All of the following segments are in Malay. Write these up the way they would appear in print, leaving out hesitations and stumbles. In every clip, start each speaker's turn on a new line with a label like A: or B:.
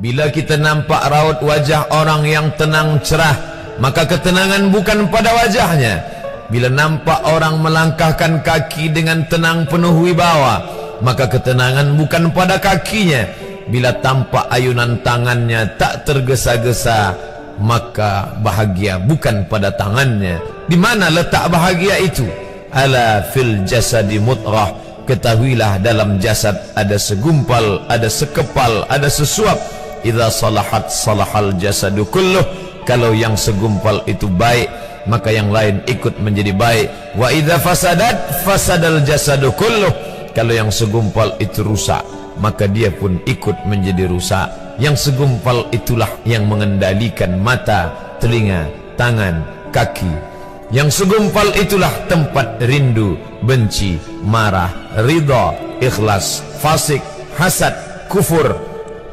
A: Bila kita nampak raut wajah orang yang tenang cerah, maka ketenangan bukan pada wajahnya. Bila nampak orang melangkahkan kaki dengan tenang penuh wibawa, maka ketenangan bukan pada kakinya. Bila tampak ayunan tangannya tak tergesa-gesa, maka bahagia bukan pada tangannya. Di mana letak bahagia itu? Ala fil jasadi mudghah. Ketahuilah dalam jasad ada segumpal, ada sekepal, ada sesuap. Idza salahat salahal jasadu kulluh. Kalau yang segumpal itu baik, maka yang lain ikut menjadi baik. Wa idza fasadat fasadal jasadu kulluh. Kalau yang segumpal itu rusak, maka dia pun ikut menjadi rusak. Yang segumpal itulah yang mengendalikan mata, telinga, tangan, kaki. Yang segumpal itulah tempat rindu, benci, marah, ridha, ikhlas, fasik, hasad, kufur.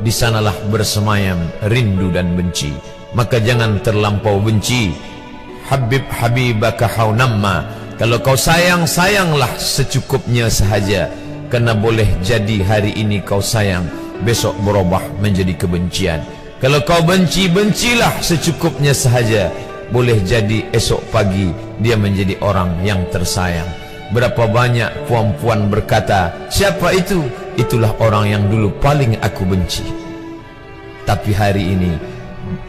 A: Di sanalah bersemayam rindu dan benci. Maka jangan terlampau benci. Habib habibaka haunamma. Kalau kau sayang, sayanglah secukupnya sahaja. Karena boleh jadi hari ini kau sayang, besok berubah menjadi kebencian. Kalau kau benci, bencilah secukupnya sahaja. Boleh jadi esok pagi dia menjadi orang yang tersayang. Berapa banyak puan-puan berkata, siapa itu? Itulah orang yang dulu paling aku benci. Tapi hari ini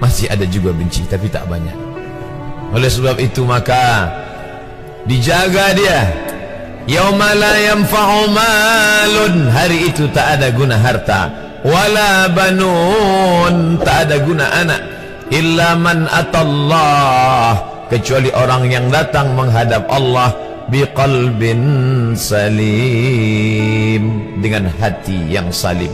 A: masih ada juga benci, tapi tak banyak. Oleh sebab itu maka dijaga dia. Yauma la yanfa'u malun. Hari itu tak ada guna harta, wala banun, tak ada guna anak, illa man atallah, kecuali orang yang datang menghadap Allah biqalbin salim, dengan hati yang salim.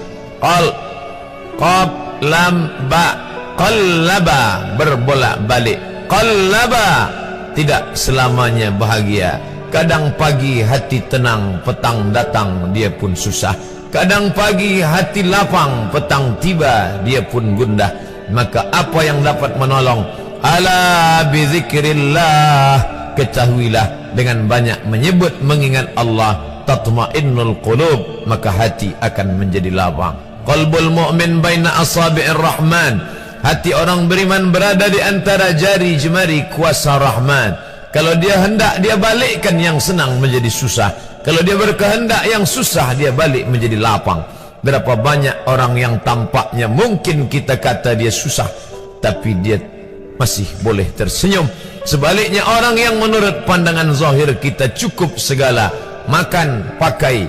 A: Qaf lam ba, qallaba, berbolak-balik. Qallaba, tidak selamanya bahagia. Kadang pagi hati tenang, petang datang dia pun susah. Kadang pagi hati lapang, petang tiba dia pun gundah. Maka apa yang dapat menolong? Ala bizikrillah, ketahuilah dengan banyak menyebut mengingat Allah, tatma'innul qulub, maka hati akan menjadi lapang. Qalbul mu'min baina asabi'ir rahman, hati orang beriman berada di antara jari jemari kuasa Rahman. Kalau dia hendak, dia balikkan yang senang menjadi susah. Kalau dia berkehendak, yang susah dia balik menjadi lapang. Berapa banyak orang yang tampaknya mungkin kita kata dia susah, tapi dia masih boleh tersenyum. Sebaliknya orang yang menurut pandangan zahir kita cukup segala, makan, pakai,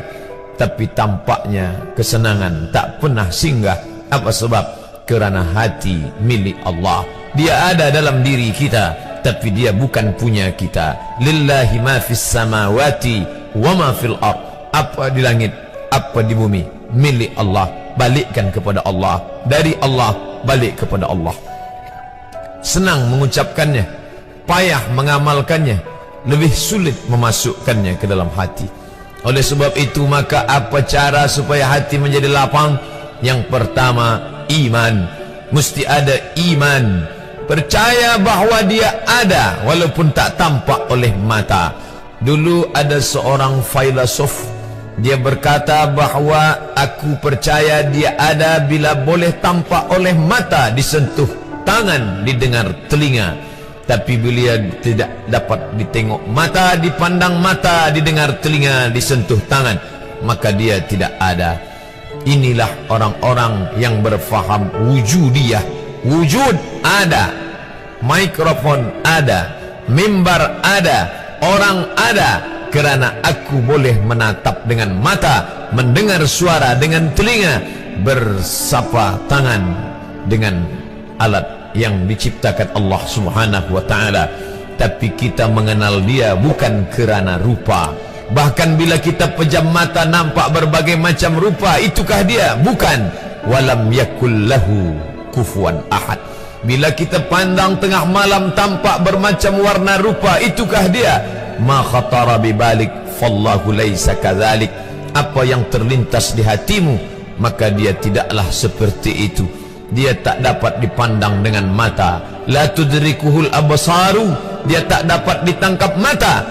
A: tapi tampaknya kesenangan tak pernah singgah. Apa sebab? Kerana hati milik Allah. Dia ada dalam diri kita, tapi dia bukan punya kita. Lillahi ma fis samawati wa ma fil ard. Apa di langit, apa di bumi, milik Allah. Balikkan kepada Allah. Dari Allah, balik kepada Allah. Senang mengucapkannya, payah mengamalkannya, lebih sulit memasukkannya ke dalam hati. Oleh sebab itu maka apa cara supaya hati menjadi lapang? Yang pertama, iman. Mesti ada iman. Percaya bahawa dia ada walaupun tak tampak oleh mata. Dulu ada seorang filosof, dia berkata bahawa aku percaya dia ada bila boleh tampak oleh mata, disentuh tangan, didengar telinga. Tapi bila tidak dapat ditengok mata, dipandang mata, didengar telinga, disentuh tangan, maka dia tidak ada. Inilah orang-orang yang berfaham wujudiyah. Wujud ada, mikrofon ada, mimbar ada, orang ada, kerana aku boleh menatap dengan mata, mendengar suara dengan telinga, bersapa tangan dengan alat yang diciptakan Allah Subhanahu wa ta'ala. Tapi kita mengenal dia bukan kerana rupa. Bahkan bila kita pejam mata nampak berbagai macam rupa, itukah dia? Bukan. Walam yakul lahu kufuwan ahad. Bila kita pandang tengah malam tampak bermacam warna rupa, itukah dia? Ma khatara bibalik fallahu laisa kadzalik. Apa yang terlintas di hatimu, maka dia tidaklah seperti itu. Dia tak dapat dipandang dengan mata. La tudrikuhul absaru, dia tak dapat ditangkap mata.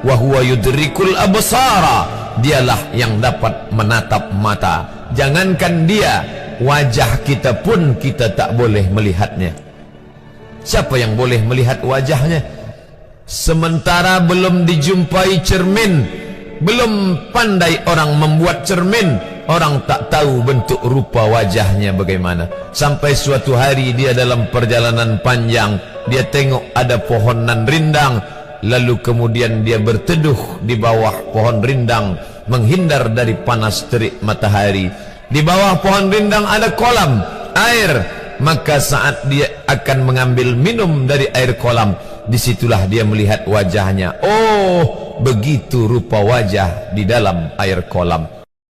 A: Wa huwa yudrikul absara, dialah yang dapat menatap mata. Jangankan dia, wajah kita pun kita tak boleh melihatnya. Siapa yang boleh melihat wajahnya? Sementara belum dijumpai cermin, belum pandai orang membuat cermin, orang tak tahu bentuk rupa wajahnya bagaimana. Sampai suatu hari dia dalam perjalanan panjang, dia tengok ada pohonan rindang, lalu kemudian dia berteduh di bawah pohon rindang, menghindar dari panas terik matahari. Di bawah pohon rindang ada kolam air, maka saat dia akan mengambil minum dari air kolam, disitulah dia melihat wajahnya. Oh, begitu rupa wajah di dalam air kolam.